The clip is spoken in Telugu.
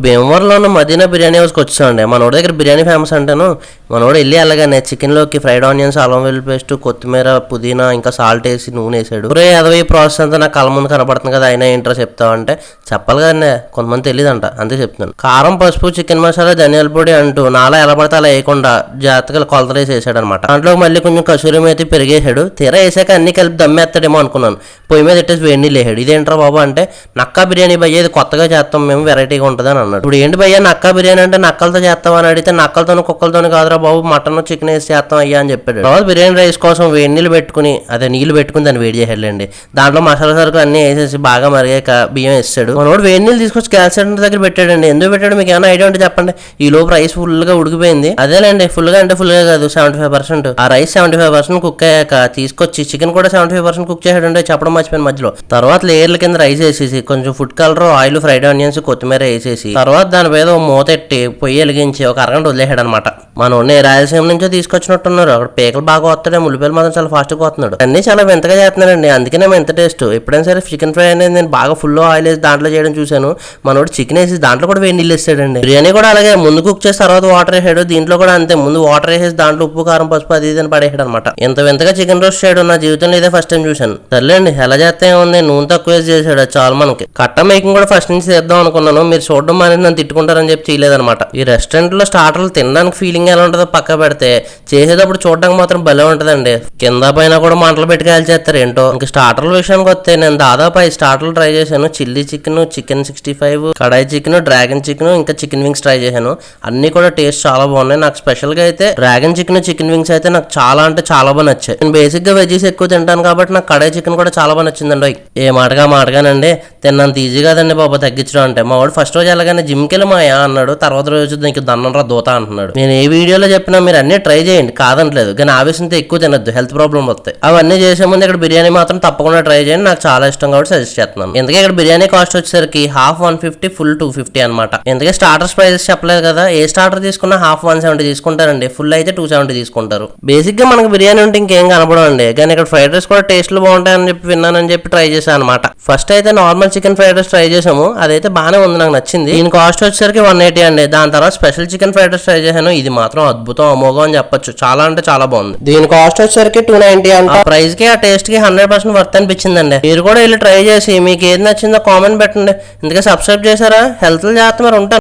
భీమవరంలో మదీనా బిర్యానీ హౌస్కి వచ్చామండి. మనోడి దగ్గర బిర్యానీ ఫేమస్ అంటాను. మనోడు వెళ్ళి అలాగానే చికెన్లోకి ఫ్రైడ్ ఆనియన్స్, అల్లం వెల్లుల్లి పేస్ట్, కొత్తిమీర, పుదీనా, ఇంకా సాల్ట్ వేసి నూనె వేసాడు. అదవై ప్రాసెస్ అంతా నాకు కళ్ళ ముందు కనపడుతుంది కదా, అయినా ఏంటో చెప్తావంటే చెప్పాలి కదండి, కొంతమంది తెలియదంట, అంతే చెప్తున్నాను. కారం, పసుపు, చికెన్ మసాలా, ధనియాల పొడి అంటూ నాలా ఎలా పడితే అలా వేయకుండా జాగ్రత్తగా కొలతలు వేసి వేసాడు అనమాట. దాంట్లో మళ్ళీ కొంచెం కసూరి మేతి పెరిగేసాడు. తీరా వేసాక అన్ని కలిపి దమ్మేస్తాడేమో అనుకున్నాను. పొయ్యి మీద పెట్టేసి వేడి నీళ్ళు వేసాడు. ఇదేంట్రా బాబు అంటే, నక్కా బిర్యానీ భయ్య, ఇది కొత్తగా చేస్తాం మేము, వెరైటీగా ఉంటుంది అని అన్నాడు. ఇప్పుడు ఏంటి భయ్య నక్కా బిర్యానీ అంటే నక్కలతో చేస్తామని అని అడిగితే, నక్కలతోనూ కుక్కలతోనూ కాదురా బాబు, మటన్ చికెన్ వేసి చేస్తాం అయ్యా అని చెప్పాడు. తర్వాత బిర్యానీ రైస్ కోసం వేడి నీళ్ళు పెట్టుకుని, నీళ్ళు పెట్టుకుని దాన్ని వేడి చేయాలండి. దాంట్లో మసాలా సరుకులు అన్ని వేసేసి బాగా మరిగాక బియ్యం వేసాడు. మనోడు వేడి నీళ్ళు తీసుకొచ్చి గ్యాస్ సిలిండర్ దగ్గర పెట్టాడండి. ఎందుకు పెట్టాడు మీకు ఏమైనా ఐడియా ఉంటే చెప్పండి. ఈ లోపు రైస్ ఫుల్ గా ఉడికిపోయింది. అదేలేండి, ఫుల్ గా అంటే ఫుల్ గా కాదు, 75%. ఆ రైస్ 75% కుక్ అయ్యాక తీసుకొచ్చి చికెన్ కూడా 75% కుక్ చేసాడంటే చెప్పడం మర్చిపోయిన మధ్యలో. తర్వాత లేయర్ల కింద రైస్ వేసేసి కొంచెం food colour, oil, fried onions, కొత్తిమీర వేసేసి తర్వాత దాని మీద మూత ఎట్టి పొయ్యి వెలిగించి ఒక అరగంట వదిలేసాడు అనమాట. మనోడిని రాయలసీమ నుంచో తీసుకొచ్చినట్టున్నారు. అక్కడ పేకలు బాగా వస్తాడే, ముల్లిపేలు మాత్రం చాలా ఫాస్ట్ గా వస్తున్నాడు. అన్ని చాలా వింతగా చేస్తున్నాడండి, అందుకనే ఎంత టేస్ట్. ఎప్పుడైనా సరే చికెన్ ఫ్రై అనేది నేను బాగా ఫుల్ ఆయిల్ వేసి దాంట్లో చేయడం చూశాను. మనోడు చికెన్ వేసి దాంట్లో కూడా వేడి నీళ్ళు వేసాడండి. బిర్యానీ కూడా అలాగే ముందు కుక్ చేసి తర్వాత వాటర్ వేసాడు. దీంట్లో కూడా అంతే, ముందు వాటర్ వేసేసి దాంట్లో ఉప్పు, కారం, పసుపు అది ఇది అని పడేసాడు అనమాట. ఎంత వింతగా చికెన్ రోస్ట్ చేయడం నా జీవితంలో ఇదే ఫస్ట్ టైం చూశాను. సర్లేండి, ఎలా చేస్తే ఉంది, నూనె తక్కువ వేసి చేశాడు, చాలా మనకి. కట్ట మేకింగ్ కూడా ఫస్ట్ నుంచి చేద్దాం అనుకున్నాను. మీరు చూడడం మానేది నన్ను తిట్టుకుంటారని చెప్పి చేయలేదన్నమాట. ఈ రెస్టారెంట్ లో స్టార్టర్లు తినడానికి ఫీలింగ్ ఎలా ఉంటుందో పక్క పెడితే, చేసేటప్పుడు చూడడానికి మాత్రం భలే ఉంటదండి. కింద పైన కూడా మంటలు పెట్టి కాల్చేస్తారు ఏంటో. ఇంకా స్టార్టర్ల విషయానికి వస్తే నేను దాదాపు 5 స్టార్టర్లు ట్రై చేశాను. చిల్లీ చికెన్, చికెన్ 65, కడాయి చికెన్, డ్రాగన్ చికెన్, ఇంకా చికెన్ వింగ్స్ ట్రై చేశాను. అన్ని కూడా టేస్ట్ చాలా బాగున్నాయి. నాకు స్పెషల్ గా అయితే డ్రాగన్ చికెన్, చికెన్ వింగ్స్ అయితే నాకు చాలా అంటే చాలా బాగా నచ్చాయి. నేను బేసిక్ గా వెజీస్ ఎక్కువ తింటాను కాబట్టి నాకు కడాయి చికెన్ కూడా చాలా బాగా నచ్చిందండి. ఏ మాటగానండి, తిన్నంత ఈజీ కాదండి బాబా తగ్గించడం అంటే. మా వాడు ఫస్ట్ రోజు వెళ్ళగానే జిమ్కి వెళ్ళి మాయా అన్నాడు. తర్వాత రోజు నీకు దన్నంరా దోత అంటున్నాడు. నేను ఏ వీడియోలో చెప్పినా మీరు అన్ని ట్రై చేయండి, కాదంటలేదు, కానీ ఆవేశంతో ఎక్కువ తినద్దు, హెల్త్ ప్రాబ్లం వస్తాయి. అవన్నీ చేసే ముందు ఇక్కడ బిర్యానీ మాత్రం తప్పకుండా ట్రై చేయండి, నాకు చాలా ఇష్టం కాబట్టి సజెస్ట్ చేస్తున్నాను. ఎందుకంటే ఇక్కడ బిర్యానీ కాస్ట్ వచ్చేసరికి హాఫ్ 150, ఫుల్ 250 అనమాట. ఎందుకంటే స్టార్టర్స్ ప్రైజెస్ చెప్పలేదు కదా, ఏ స్టార్టర్ తీసుకున్నా హాఫ్ 170 తీసుకుంటారండి, ఫుల్ అయితే 270 తీసుకుంటారు. బేసిక్ గా మనకు బిర్యానీ ఉంటే ఇంకేం కనపడండి, కానీ ఇక్కడ ఫ్రైడ్ రైస్ కూడా టేస్ట్లు బాగుంటాయని చెప్పి విన్నానని చెప్పి ట్రై చేశాను అనమాట. ఫస్ట్ అయితే normal chicken fried rice try చేసాము, అదైతే బాగానే ఉంది, నాకు నచ్చింది. దీని కాస్ట్ వచ్చేసరికి 180 అండి. దాని తర్వాత special chicken fried rice try చేశాను, ఇది మాత్రం అద్భుతం, అమోఘం అని చెప్పొచ్చు, చాలా అంటే చాలా బాగుంది. దీని కాస్ట్ వచ్చేసరికి 290 అంట. ఆ ప్రైస్ కి, ఆ టేస్ట్ కి 100% వర్త్ అనిపించిందండి. మీరు కూడా వెళ్ళి ట్రై చేసి మీకు ఏది నచ్చిందో కామెంట్ పెట్టండి. ఎందుకంటే సబ్స్క్రైబ్ చేశారా? హెల్త్ జాగ్రత్త మరి ఉంటాను.